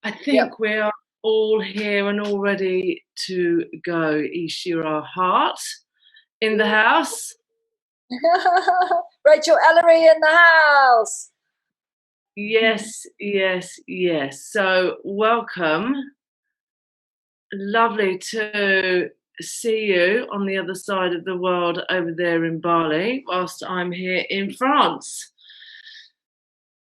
I Yep. think we're all here and all ready to go. Eeshi-Ra Hart in the house. Rachel Ellery in the house. Yes, yes, yes. So, welcome. Lovely to see you on the other side of the world over there in Bali, whilst I'm here in France.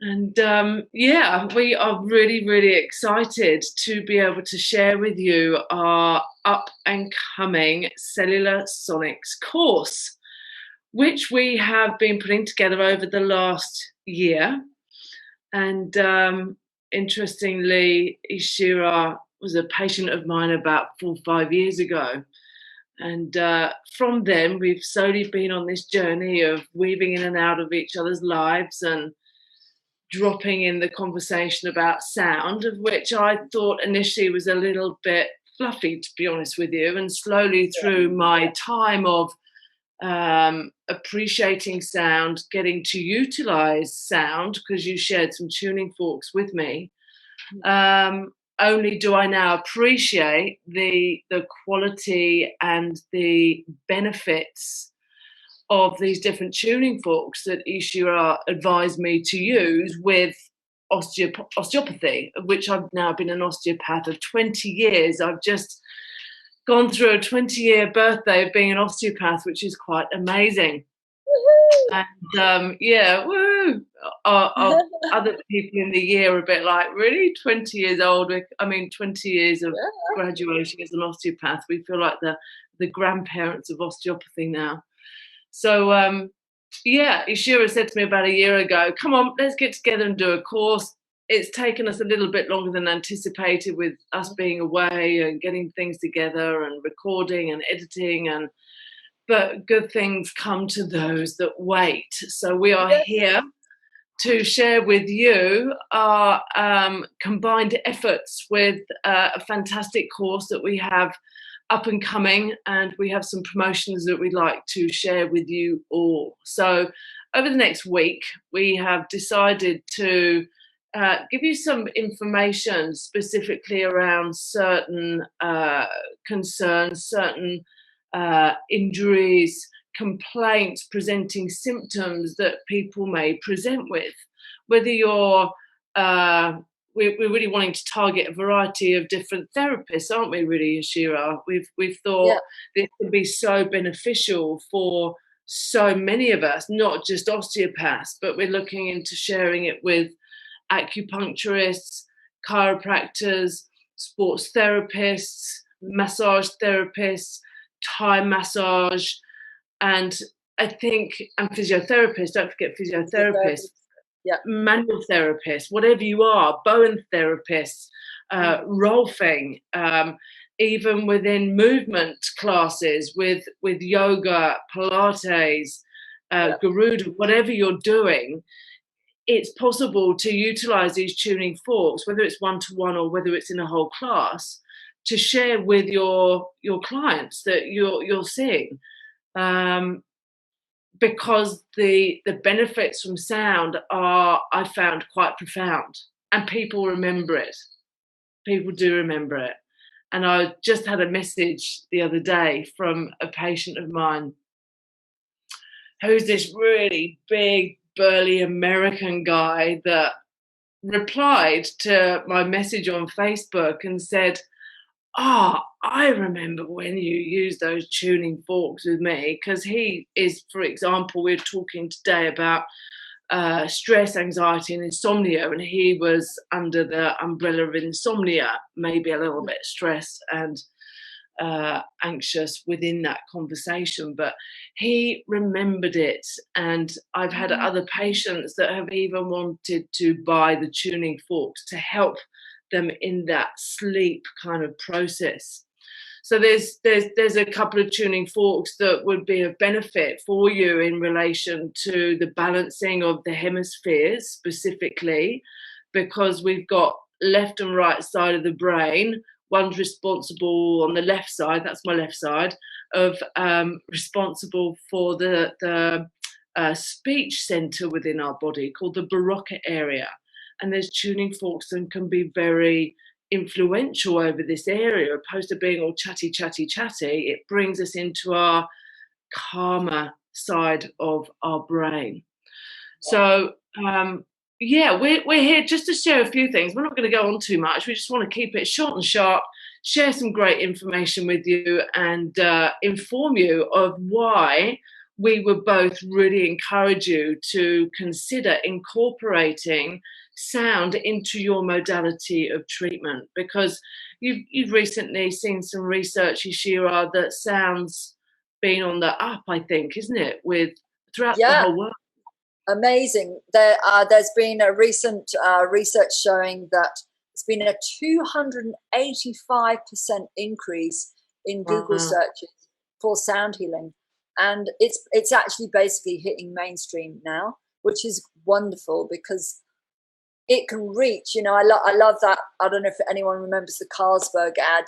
And yeah, we are really, really excited to be able to share with you our up and coming Cellular Sonics course, which we have been putting together over the last year. And interestingly, Eeshi-Ra was a patient of mine about 4 or 5 years ago. And from then, we've slowly been on this journey of weaving in and out of each other's lives and dropping in the conversation about sound, of which I thought initially was a little bit fluffy, to be honest with you. And slowly through my time of appreciating sound, getting to utilize sound, because you shared some tuning forks with me, only do I now appreciate the quality and the benefits of these different tuning forks that Eeshi-Ra advised me to use with osteopathy, of which I've now been an osteopath of 20 years. I've just gone through a 20-year birthday of being an osteopath, which is quite amazing. And yeah, woo! Other people in the year are a bit like, really? 20 years old? I mean, 20 years of graduating as an osteopath. We feel like the grandparents of osteopathy now. So yeah, Eeshi-Ra said to me about a year ago, come on, let's get together and do a course. It's taken us a little bit longer than anticipated with us being away and getting things together and recording and editing, but good things come to those that wait. So we are here to share with you our combined efforts with a fantastic course that we have up and coming, and we have some promotions that we'd like to share with you all. So over the next week, we have decided to give you some information specifically around certain concerns, certain injuries, complaints, presenting symptoms that people may present with. Whether you're we're really wanting to target a variety of different therapists, aren't we, really, Eeshi-Ra? We've thought this could be so beneficial for so many of us, not just osteopaths, but we're looking into sharing it with acupuncturists, chiropractors, sports therapists, massage therapists, Thai massage, and I think, and physiotherapists, don't forget physiotherapists, manual therapists, whatever you are, Bowen therapists, Rolfing, even within movement classes with yoga, Pilates, Garuda, whatever you're doing, it's possible to utilize these tuning forks, whether it's one-to-one or whether it's in a whole class, to share with your clients that you're seeing. Because the benefits from sound are, I found, quite profound, and people remember it. People do remember it. And I just had a message the other day from a patient of mine who's this really big, burly American guy that replied to my message on Facebook and said, I remember when you used those tuning forks with me, because he is, for example, we're talking today about stress, anxiety, and insomnia, and he was under the umbrella of insomnia, maybe a little bit stressed and anxious within that conversation, but he remembered it. And I've had other patients that have even wanted to buy the tuning forks to help them in that sleep kind of process. So there's a couple of tuning forks that would be of benefit for you in relation to the balancing of the hemispheres specifically, because we've got left and right side of the brain. One's responsible on the left side, that's my left side, of responsible for the speech center within our body, called the Broca area. and there's tuning forks and can be very influential over this area, opposed to being all chatty, chatty, chatty. It brings us into our calmer side of our brain. So yeah, we're here just to share a few things. We're not going to go on too much. We just want to keep it short and sharp, share some great information with you, and inform you of why we would both really encourage you to consider incorporating sound into your modality of treatment, because you've recently seen some research, Eeshi-Ra, that sound's been on the up, I think, isn't it, with throughout the whole world. Amazing. There's been a recent research showing that there's been a 285% increase in Google searches for sound healing, and it's actually basically hitting mainstream now, which is wonderful because it can reach. I love that. I don't know if anyone remembers the Carlsberg ad.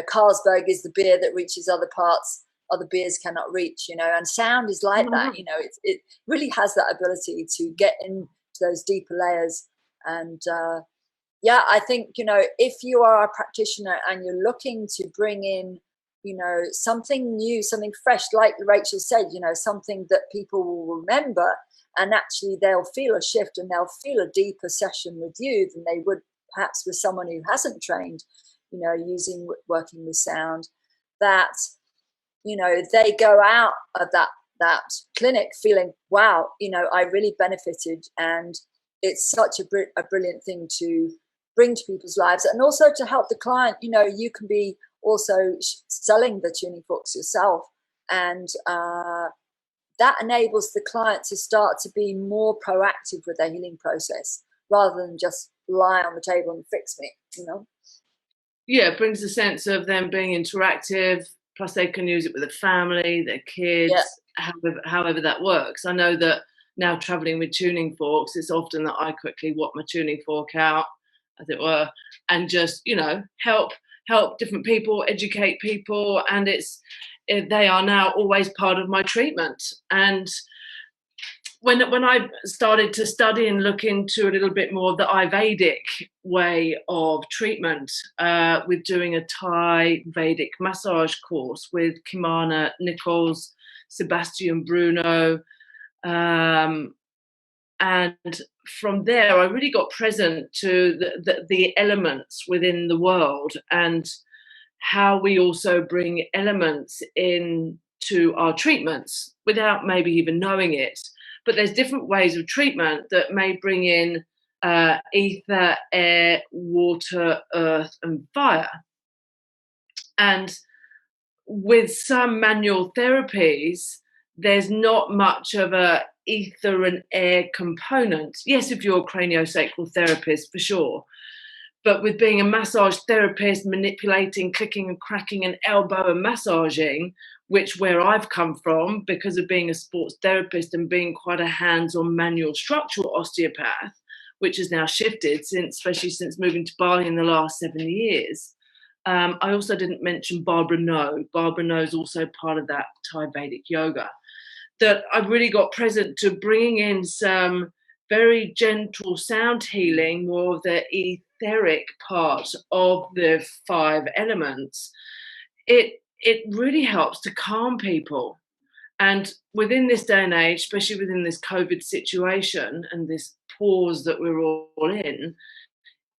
Carlsberg is the beer that reaches other parts other beers cannot reach, and sound is like that. It really has that ability to get into those deeper layers. And I think, if you are a practitioner and you're looking to bring in, something new, something fresh, like Rachel said, something that people will remember, and actually they'll feel a shift and they'll feel a deeper session with you than they would perhaps with someone who hasn't trained, working with sound, that they go out of that clinic feeling, wow, I really benefited. And it's such a brilliant thing to bring to people's lives, and also to help the client. You can be also selling the tuning forks yourself, and that enables the client to start to be more proactive with their healing process, rather than just lie on the table and fix me. Yeah, it brings a sense of them being interactive. Plus, they can use it with their family, their kids, however that works. I know that now traveling with tuning forks, it's often that I quickly whip my tuning fork out, as it were, and just, help different people, educate people. And they are now always part of my treatment. And when I started to study and look into a little bit more of the Ayurvedic way of treatment, with doing a Thai Vedic massage course with Kimana Nichols, Sebastian Bruno, and from there I really got present to the elements within the world, and how we also bring elements into our treatments without maybe even knowing it. But there's different ways of treatment that may bring in ether, air, water, earth, and fire. And with some manual therapies, there's not much of a ether and air component. Yes, if you're a craniosacral therapist, for sure. But with being a massage therapist, manipulating, clicking and cracking and elbow and massaging, where I've come from because of being a sports therapist and being quite a hands-on manual structural osteopath, which has now shifted especially since moving to Bali in the last 7 years. I also didn't mention Barbara No. Barbara No is also part of that Thai Vedic yoga. That I've really got present to bringing in some very gentle sound healing, more of the etheric part of the 5 elements. It really helps to calm people. And within this day and age, especially within this COVID situation and this pause that we're all in,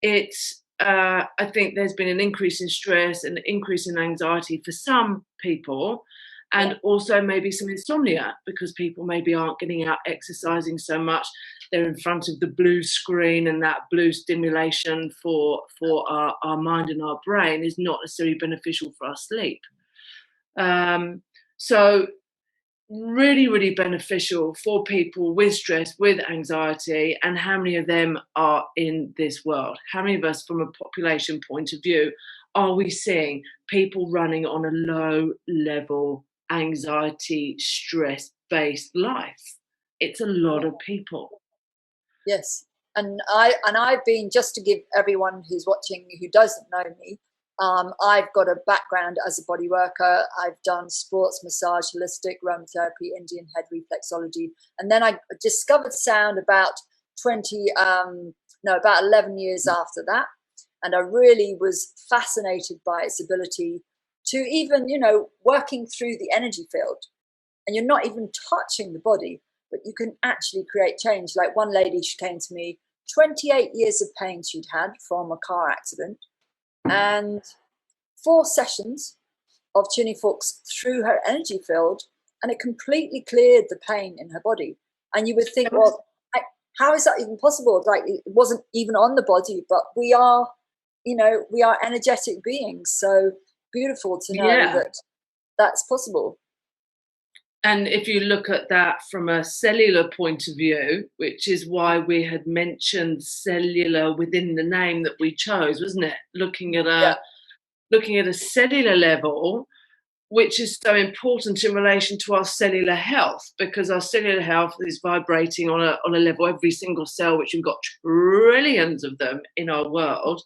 I think there's been an increase in stress and an increase in anxiety for some people, and also maybe some insomnia, because people maybe aren't getting out exercising so much. They're in front of the blue screen, and that blue stimulation for our mind and our brain is not necessarily beneficial for our sleep. So really, really beneficial for people with stress, with anxiety. And how many of them are in this world? How many of us, from a population point of view, are we seeing people running on a low level anxiety, stress-based life? It's a lot of people. Yes. And I've been, just to give everyone who's watching who doesn't know me, I've got a background as a body worker. I've done sports massage, holistic aromatherapy, Indian head reflexology, and then I discovered sound about 20 no, about 11 years after that. And I really was fascinated by its ability to even, you know, working through the energy field. And you're not even touching the body, but you can actually create change. Like one lady, she came to me, 28 years of pain she'd had from a car accident, and 4 sessions of tuning forks through her energy field, and it completely cleared the pain in her body. And you would think, well, how is that even possible? Like, it wasn't even on the body, but we are, you know, we are energetic beings. So beautiful to know that that's possible. And if you look at that from a cellular point of view, which is why we had mentioned cellular within the name that we chose, wasn't it? Looking at a cellular level, which is so important in relation to our cellular health, because our cellular health is vibrating on a level, every single cell, which we've got trillions of them in our world.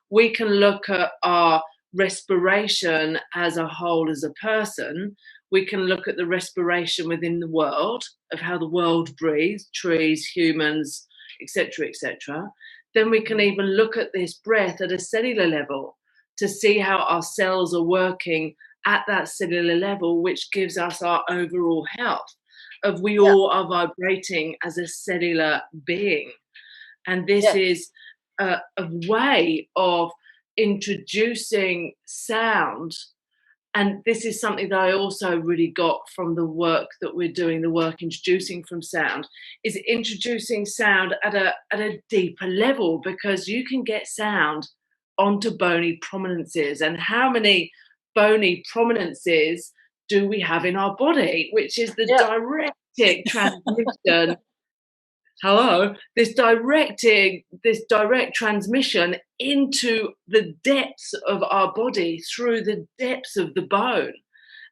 We can look at our respiration as a whole, as a person. We can look at the respiration within the world, of how the world breathes, trees, humans, etc., etc. Then we can even look at this breath at a cellular level to see how our cells are working at that cellular level, which gives us our overall health. We all are vibrating as a cellular being. And this is a way of introducing sound. And this is something that I also really got from the work that we're doing, the work introducing from sound, is introducing sound at a deeper level, because you can get sound onto bony prominences. And how many bony prominences do we have in our body, which is the direct transmission. This direct transmission into the depths of our body, through the depths of the bone.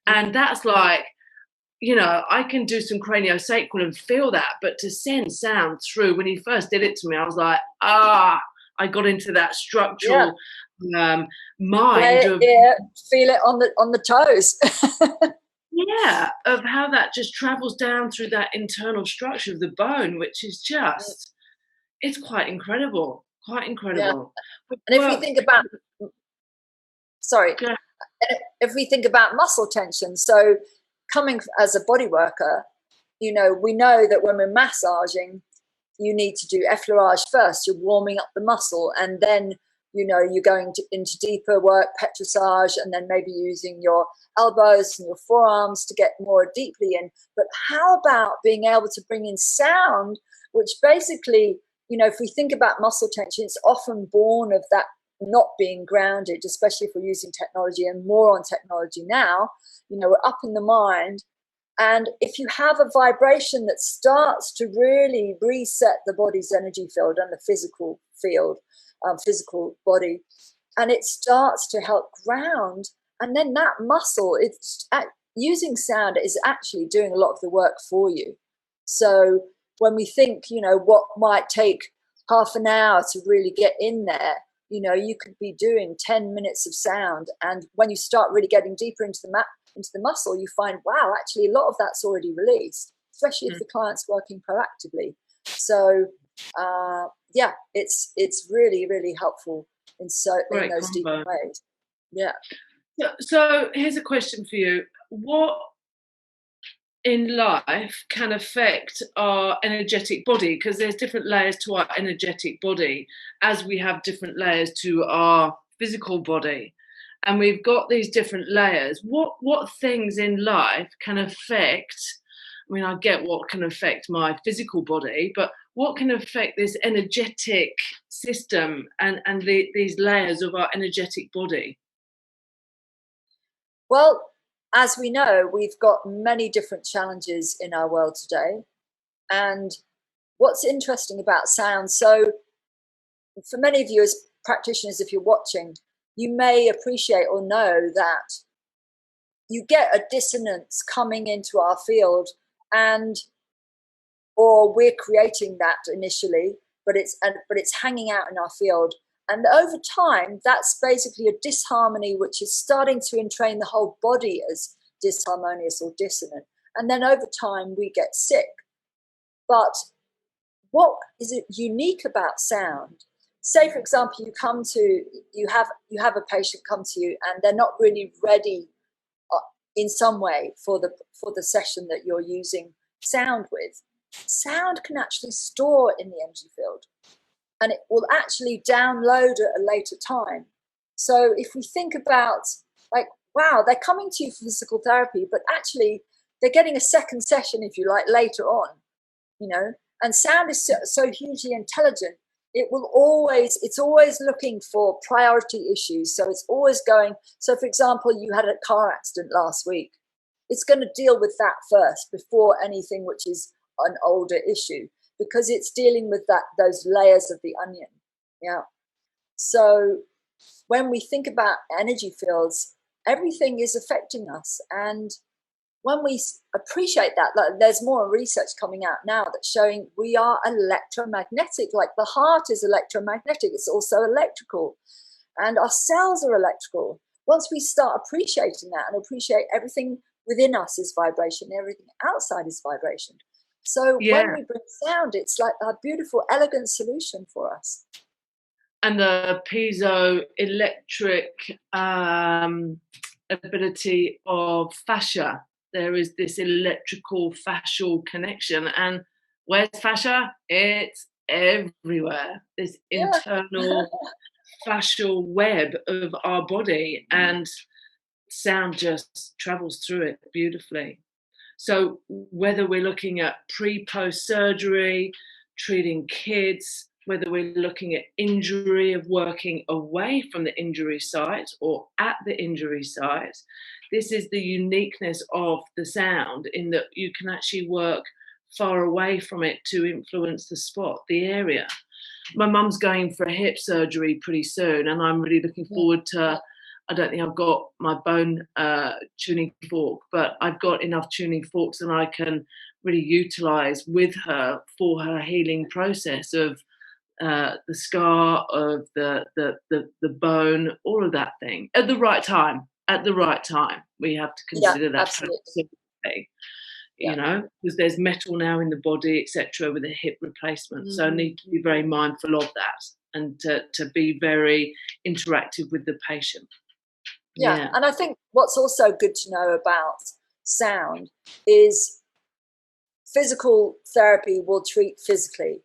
And that's like, you know, I can do some craniosacral and feel that, but to send sound through, when he first did it to me, I was like, I got into that structural mind of feel it on the toes. Of how that just travels down through that internal structure of the bone, which is just, it's quite incredible. And if we think about, if we think about muscle tension, so coming as a body worker, you know, we know that when we're massaging, you need to do effleurage first. You're warming up the muscle, and then, you know, you're going into deeper work, petrissage, and then maybe using your elbows and your forearms to get more deeply in. But how about being able to bring in sound, which basically, you know, if we think about muscle tension, it's often born of that not being grounded, especially if we're using technology, and more on technology now. You know, we're up in the mind. And if you have a vibration that starts to really reset the body's energy field and the physical field, physical body, and it starts to help ground, and then that muscle, it's using sound is actually doing a lot of the work for you. So when we think, you know, what might take half an hour to really get in there, you know, you could be doing 10 minutes of sound, and when you start really getting deeper into the muscle, you find, wow, actually a lot of that's already released, especially if the client's working proactively. So it's really, really helpful in those deeper ways. So here's a question for you. What in life can affect our energetic body? Because there's different layers to our energetic body, as we have different layers to our physical body. And we've got these different layers. What things in life can affect, I mean, I get what can affect my physical body, but what can affect this energetic system and these layers of our energetic body? Well, as we know, we've got many different challenges in our world today. And what's interesting about sound, so for many of you as practitioners, if you're watching, you may appreciate or know that you get a dissonance coming into our field, or we're creating that initially, but it's hanging out in our field. And over time, that's basically a disharmony, which is starting to entrain the whole body as disharmonious or dissonant. And then over time, we get sick. But what is it unique about sound? Say, for example, you have a patient come to you and they're not really ready in some way for the session that you're using sound with. Sound can actually store in the energy field, and it will actually download at a later time. So if we think about, like, wow, they're coming to you for physical therapy, but actually they're getting a second session, if you like, later on, you know. And sound is so hugely intelligent. It's always looking for priority issues. So it's always going. So for example, you had a car accident last week. It's going to deal with that first before anything which is an older issue, because it's dealing with those layers of the onion. Yeah. So when we think about energy fields, everything is affecting us. And when we appreciate that, like, there's more research coming out now that's showing we are electromagnetic. Like the heart is electromagnetic, it's also electrical, and our cells are electrical. Once we start appreciating that and appreciate everything within us is vibration, everything outside is vibration. So when we bring sound, it's like a beautiful, elegant solution for us. And the piezoelectric ability of fascia. There is this electrical fascial connection. And where's fascia? It's everywhere. This internal fascial web of our body, and sound just travels through it beautifully. So whether we're looking at pre-post surgery, treating kids, whether we're looking at injury, of working away from the injury site or at the injury site, this is the uniqueness of the sound, in that you can actually work far away from it to influence the spot, the area. My mum's going for a hip surgery pretty soon, and I'm really looking forward to, I don't think I've got my bone tuning fork, but I've got enough tuning forks that I can really utilize with her for her healing process of the scar, of the bone, all of that thing at the right time. At the right time, we have to consider that. Absolutely. You know, because there's metal now in the body, etc., with a hip replacement. So I need to be very mindful of that, and to be very interactive with the patient. Yeah, and I think what's also good to know about sound is physical therapy will treat physically,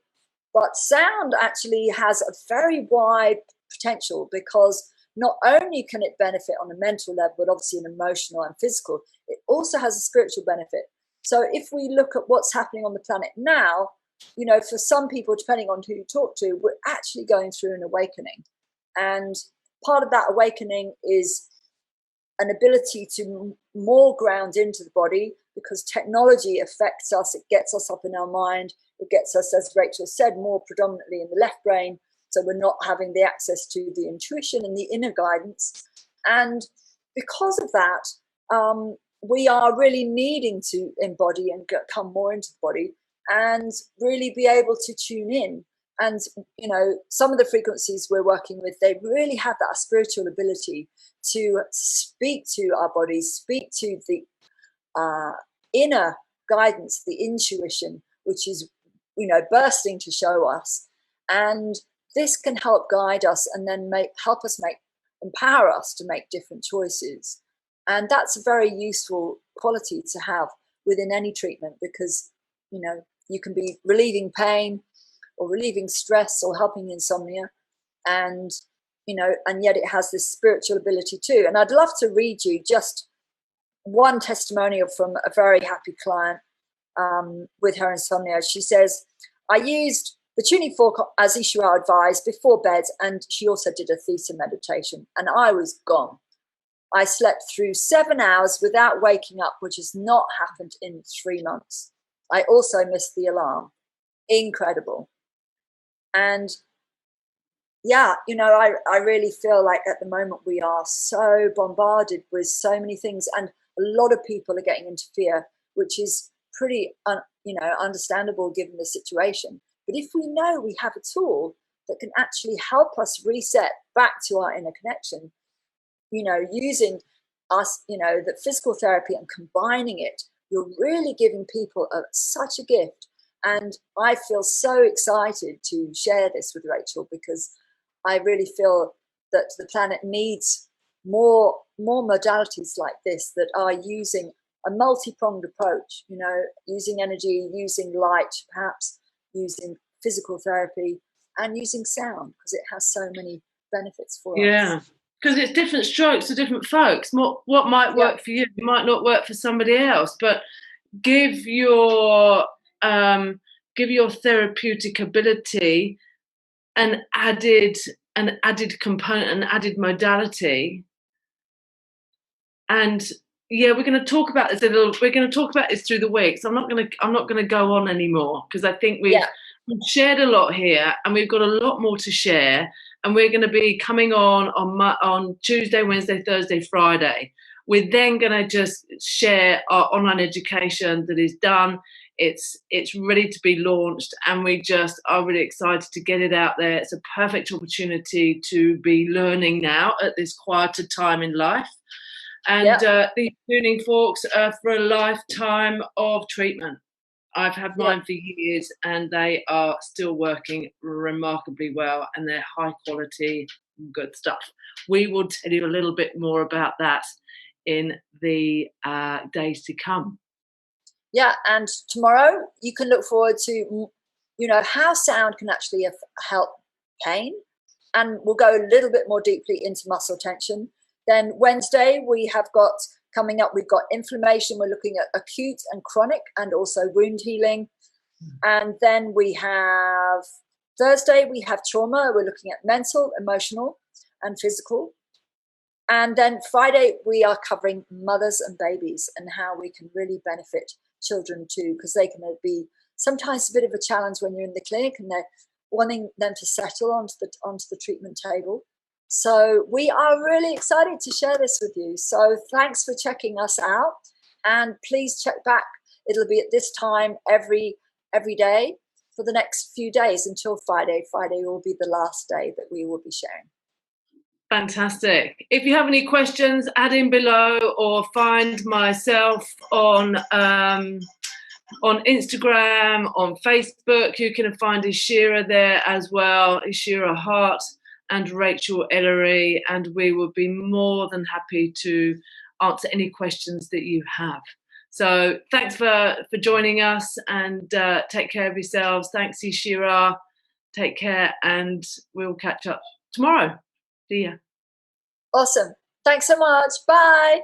but sound actually has a very wide potential, because not only can it benefit on a mental level, but obviously an emotional and physical, it also has a spiritual benefit. So if we look at what's happening on the planet now, you know, for some people, depending on who you talk to, we're actually going through an awakening. And part of that awakening is an ability to more ground into the body, because technology affects us. It gets us up in our mind. It gets us, as Rachel said, more predominantly in the left brain. So we're not having the access to the intuition and the inner guidance. And because of that, we are really needing to embody and come more into the body and really be able to tune in. And, you know, some of the frequencies we're working with, they really have that spiritual ability to speak to our bodies, speak to the inner guidance, the intuition, which is, you know, bursting to show us. And this can help guide us and then empower us to make different choices. And that's a very useful quality to have within any treatment, because, you know, you can be relieving pain or relieving stress or helping insomnia, and, you know, and yet it has this spiritual ability too. And I'd love to read you just one testimonial from a very happy client with her insomnia. She says, I used the tuning fork as Eeshi-Ra advised before bed, and she also did a theta meditation, and I was gone. I slept through 7 hours without waking up, which has not happened in 3 months. I also missed the alarm. Incredible. And yeah, you know, I really feel like at the moment we are so bombarded with so many things, and a lot of people are getting into fear, which is pretty, understandable given the situation. But if we know we have a tool that can actually help us reset back to our inner connection, you know, using us, you know, the physical therapy and combining it, you're really giving people such a gift. And I feel so excited to share this with Rachel, because I really feel that the planet needs more modalities like this that are using a multi-pronged approach, you know, using energy, using light, perhaps using physical therapy, and using sound, because it has so many benefits for us. Yeah, because it's different strokes for different folks. What might work for you might not work for somebody else, but give your therapeutic ability an added component, an added modality. And yeah, we're going to talk about this we're going to talk about this through the week. So I'm not going to go on anymore, because I think we've shared a lot here, and we've got a lot more to share. And we're going to be coming on Tuesday, Wednesday, Thursday, Friday. We're then going to just share our online education that is done. It's ready to be launched, and we just are really excited to get it out there. It's a perfect opportunity to be learning now at this quieter time in life. And these tuning forks are for a lifetime of treatment. I've had mine for years, and they are still working remarkably well, and they're high quality, good stuff. We will tell you a little bit more about that in the days to come. Yeah, and tomorrow you can look forward to, you know, how sound can actually help pain, and we'll go a little bit more deeply into muscle tension. Then Wednesday we have got coming up, we've got inflammation. We're looking at acute and chronic, and also wound healing. And then we have Thursday, we have trauma. We're looking at mental, emotional, and physical. And then Friday, we are covering mothers and babies and how we can really benefit children too, because they can be sometimes a bit of a challenge when you're in the clinic and they're wanting them to settle onto the treatment table. So we are really excited to share this with you. So thanks for checking us out, and please check back. It'll be at this time every day for the next few days until Friday. Friday will be the last day that we will be sharing. Fantastic. If you have any questions, add in below, or find myself on Instagram, on Facebook. You can find Eeshi-Ra there as well, Eeshi-Ra Hart and Rachel Ellery, and we will be more than happy to answer any questions that you have. So thanks for joining us, and take care of yourselves. Thanks, Eeshi-Ra. Take care, and we'll catch up tomorrow. See ya. Awesome. Thanks so much. Bye.